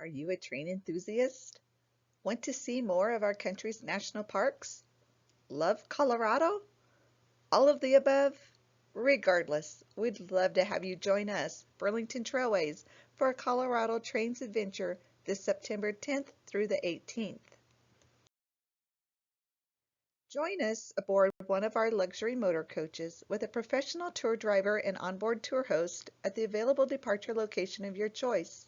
Are you a train enthusiast? Want to see more of our country's national parks? Love Colorado? All of the above? Regardless, we'd love to have you join us, Burlington Trailways, for a Colorado Trains adventure this September 10th through the 18th. Join us aboard one of our luxury motor coaches with a professional tour driver and onboard tour host at the available departure location of your choice.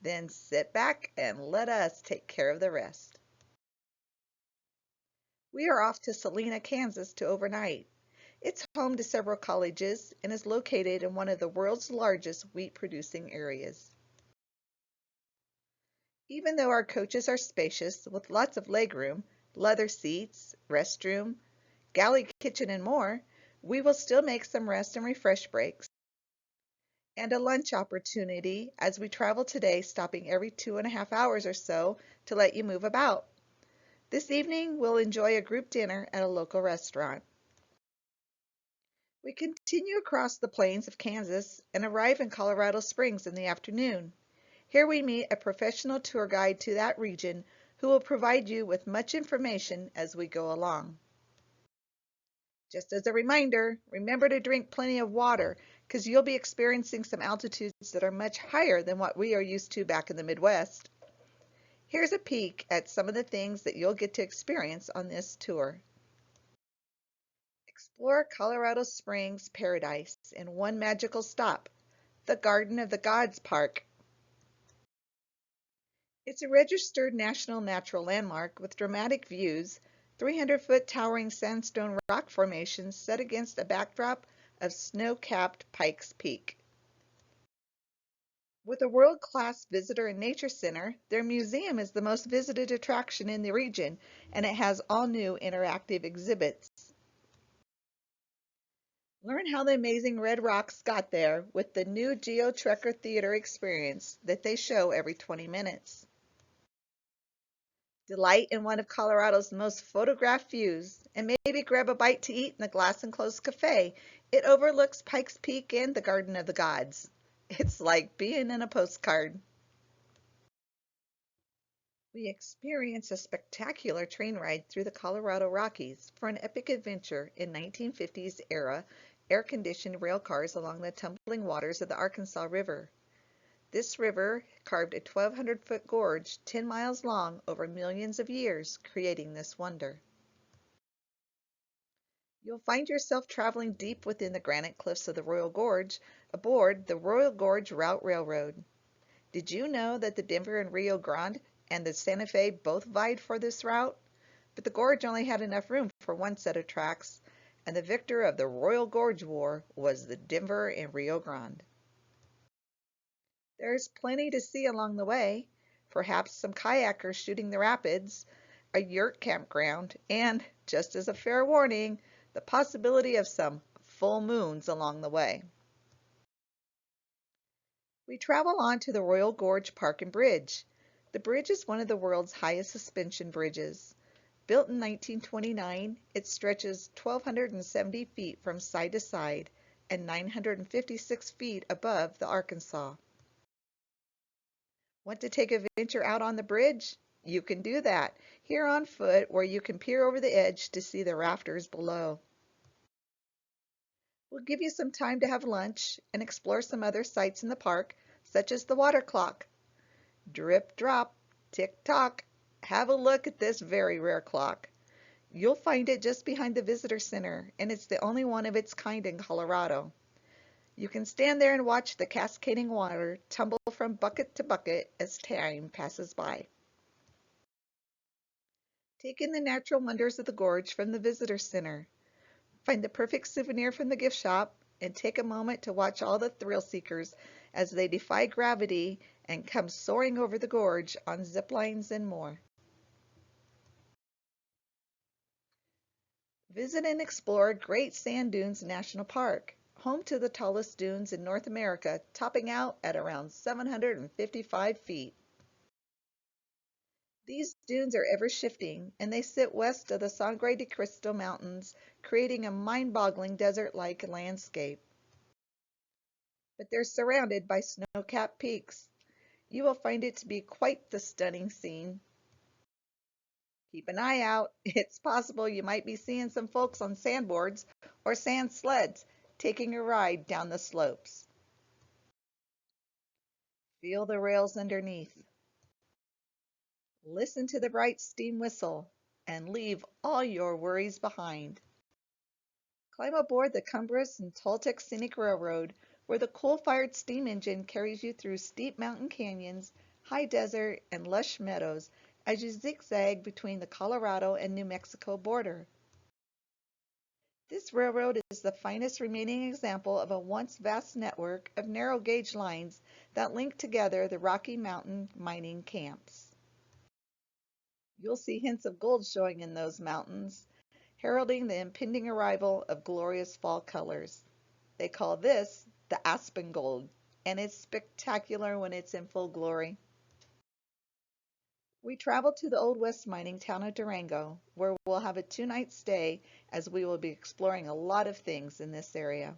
Then sit back and let us take care of the rest. We are off to Salina, Kansas to overnight. It's home to several colleges and is located in one of the world's largest wheat producing areas. Even though our coaches are spacious with lots of legroom, leather seats, restroom, galley kitchen, and more, we will still make some rest and refresh breaks and a lunch opportunity as we travel today, stopping every 2.5 hours or so to let you move about. This evening, we'll enjoy a group dinner at a local restaurant. We continue across the plains of Kansas and arrive in Colorado Springs in the afternoon. Here we meet a professional tour guide to that region who will provide you with much information as we go along. Just as a reminder, remember to drink plenty of water because you'll be experiencing some altitudes that are much higher than what we are used to back in the Midwest. Here's a peek at some of the things that you'll get to experience on this tour. Explore Colorado Springs Paradise in one magical stop, the Garden of the Gods Park. It's a registered National Natural Landmark with dramatic views, 300-foot towering sandstone rock formations set against a backdrop of snow-capped Pikes Peak. With a world-class visitor and nature center, their museum is the most visited attraction in the region, and it has all new interactive exhibits. Learn how the amazing Red Rocks got there with the new GeoTrekker Theater experience that they show every 20 minutes. Delight in one of Colorado's most photographed views and maybe grab a bite to eat in the Glass Enclosed Cafe. It overlooks Pikes Peak and the Garden of the Gods. It's like being in a postcard. We experience a spectacular train ride through the Colorado Rockies for an epic adventure in 1950s era air-conditioned rail cars along the tumbling waters of the Arkansas River. This river carved a 1,200-foot gorge 10 miles long over millions of years, creating this wonder. You'll find yourself traveling deep within the granite cliffs of the Royal Gorge aboard the Royal Gorge Route Railroad. Did you know that the Denver and Rio Grande and the Santa Fe both vied for this route? But the gorge only had enough room for one set of tracks, and the victor of the Royal Gorge War was the Denver and Rio Grande. There's plenty to see along the way, perhaps some kayakers shooting the rapids, a yurt campground, and, just as a fair warning, the possibility of some full moons along the way. We travel on to the Royal Gorge Park and Bridge. The bridge is one of the world's highest suspension bridges. Built in 1929, it stretches 1,270 feet from side to side and 956 feet above the Arkansas. Want to take a venture out on the bridge? You can do that here on foot, where you can peer over the edge to see the rafters below. We'll give you some time to have lunch and explore some other sights in the park, such as the water clock. Drip, drop, tick tock. Have a look at this very rare clock. You'll find it just behind the visitor center, and it's the only one of its kind in Colorado. You can stand there and watch the cascading water tumble from bucket to bucket as time passes by. Take in the natural wonders of the gorge from the visitor center. Find the perfect souvenir from the gift shop and take a moment to watch all the thrill seekers as they defy gravity and come soaring over the gorge on zip lines and more. Visit and explore Great Sand Dunes National Park, home to the tallest dunes in North America, topping out at around 755 feet. These dunes are ever shifting, and they sit west of the Sangre de Cristo Mountains, creating a mind-boggling desert-like landscape. But they're surrounded by snow-capped peaks. You will find it to be quite the stunning scene. Keep an eye out. It's possible you might be seeing some folks on sandboards or sand sleds taking a ride down the slopes. Feel the rails underneath. Listen to the bright steam whistle and leave all your worries behind. Climb aboard the Cumbrous and Toltec Scenic Railroad, where the coal-fired steam engine carries you through steep mountain canyons, high desert, and lush meadows as you zigzag between the Colorado and New Mexico border. This railroad is the finest remaining example of a once vast network of narrow gauge lines that link together the Rocky Mountain mining camps. You'll see hints of gold showing in those mountains, heralding the impending arrival of glorious fall colors. They call this the aspen gold, and it's spectacular when it's in full glory. We travel to the Old West mining town of Durango, where we'll have a 2-night stay as we will be exploring a lot of things in this area.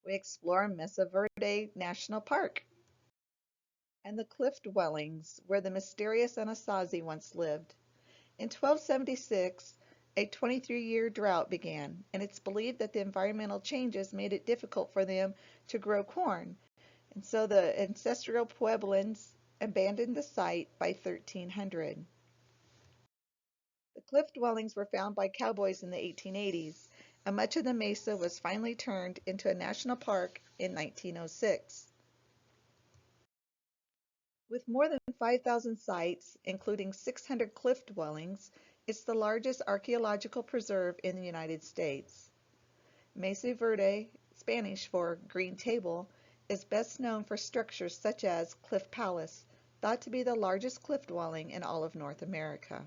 We explore Mesa Verde National Park and the cliff dwellings where the mysterious Anasazi once lived. In 1276, a 23-year drought began, and it's believed that the environmental changes made it difficult for them to grow corn, and so the ancestral Pueblans abandoned the site by 1300. The cliff dwellings were found by cowboys in the 1880s, and much of the mesa was finally turned into a national park in 1906. With more than 5,000 sites, including 600 cliff dwellings, it's the largest archaeological preserve in the United States. Mesa Verde, Spanish for Green Table, is best known for structures such as Cliff Palace, thought to be the largest cliff dwelling in all of North America.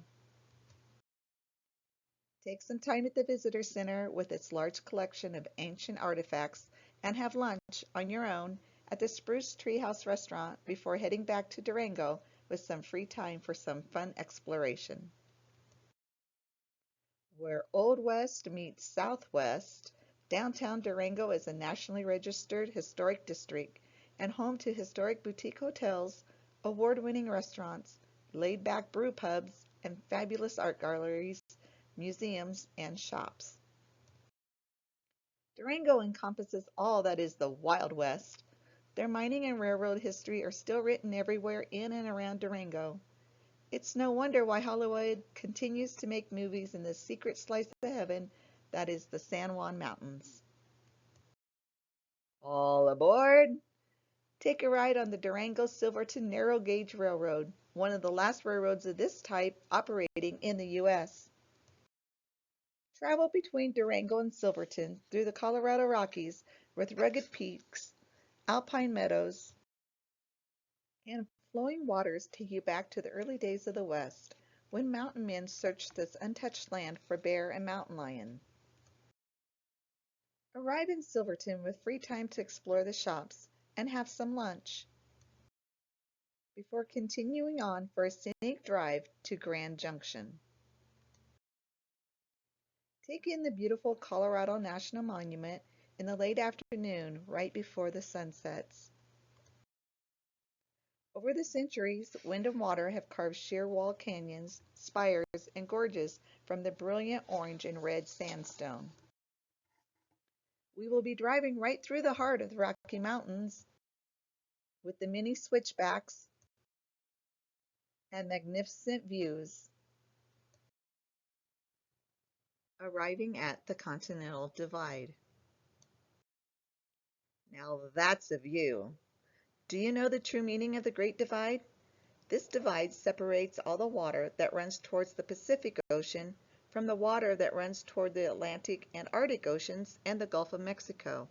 Take some time at the Visitor Center with its large collection of ancient artifacts and have lunch on your own at the Spruce Tree House restaurant before heading back to Durango with some free time for some fun exploration. Where Old West meets Southwest, downtown Durango is a nationally registered historic district and home to historic boutique hotels, award-winning restaurants, laid-back brew pubs, and fabulous art galleries, museums, and shops. Durango encompasses all that is the Wild West. Their mining and railroad history are still written everywhere in and around Durango. It's no wonder why Hollywood continues to make movies in this secret slice of heaven that is the San Juan Mountains. All aboard! Take a ride on the Durango Silverton Narrow Gauge Railroad, one of the last railroads of this type operating in the U.S. Travel between Durango and Silverton through the Colorado Rockies with rugged peaks, alpine meadows, and flowing waters take you back to the early days of the West, when mountain men searched this untouched land for bear and mountain lion. Arrive in Silverton with free time to explore the shops and have some lunch before continuing on for a scenic drive to Grand Junction. Take in the beautiful Colorado National Monument in the late afternoon right before the sun sets. Over the centuries, wind and water have carved sheer wall canyons, spires, and gorges from the brilliant orange and red sandstone. We will be driving right through the heart of the Rocky Mountains with the many switchbacks and magnificent views, arriving at the Continental Divide. Now that's a view. Do you know the true meaning of the Great Divide? This divide separates all the water that runs towards the Pacific Ocean from the water that runs toward the Atlantic and Arctic Oceans and the Gulf of Mexico.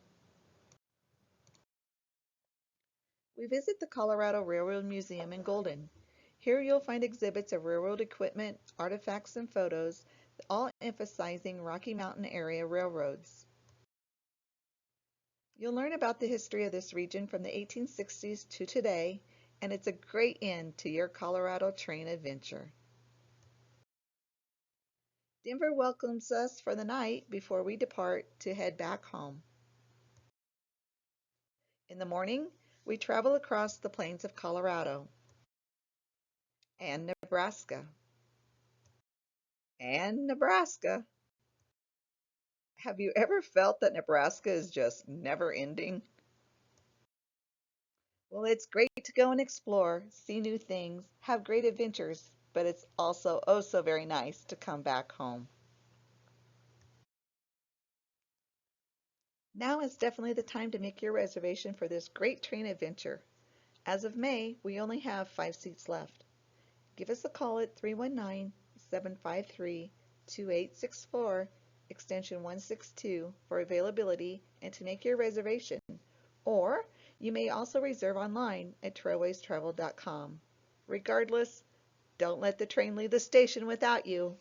We visit the Colorado Railroad Museum in Golden. Here you'll find exhibits of railroad equipment, artifacts, and photos, all emphasizing Rocky Mountain area railroads. You'll learn about the history of this region from the 1860s to today, and it's a great end to your Colorado train adventure. Denver welcomes us for the night before we depart to head back home. In the morning, we travel across the plains of Colorado and Nebraska and Nebraska. Have you ever felt that Nebraska is just never ending? Well, it's great to go and explore, see new things, have great adventures, but it's also oh so very nice to come back home. Now is definitely the time to make your reservation for this great train adventure. As of May, we only have 5 seats left. Give us a call at 319-753-2864, extension 162 for availability and to make your reservation. Or you may also reserve online at trailwaystravel.com. Regardless, don't let the train leave the station without you.